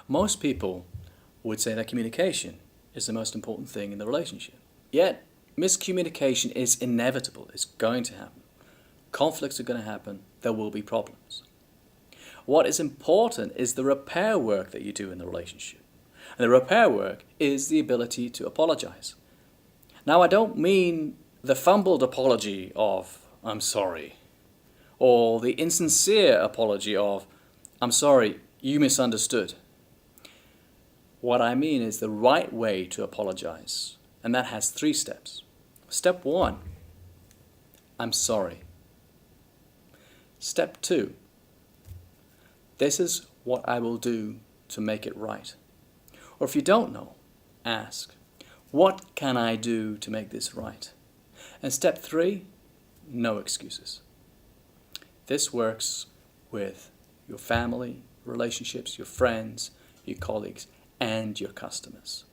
Most people would say that communication is the most important thing in the relationship. Yet, miscommunication is inevitable. It's going to happen. Conflicts are going to happen. There will be problems. What is important is the repair work that you do in the relationship. And the repair work is the ability to apologize. Now, I don't mean the fumbled apology of, "I'm sorry," or the insincere apology of, "I'm sorry, you misunderstood." What I mean is the right way to apologize, and that has 3 steps. Step 1, "I'm sorry." Step 2, "This is what I will do to make it right." Or if you don't know, ask, "What can I do to make this right?" And step 3, no excuses. This works with your family, relationships, your friends, your colleagues, and your customers.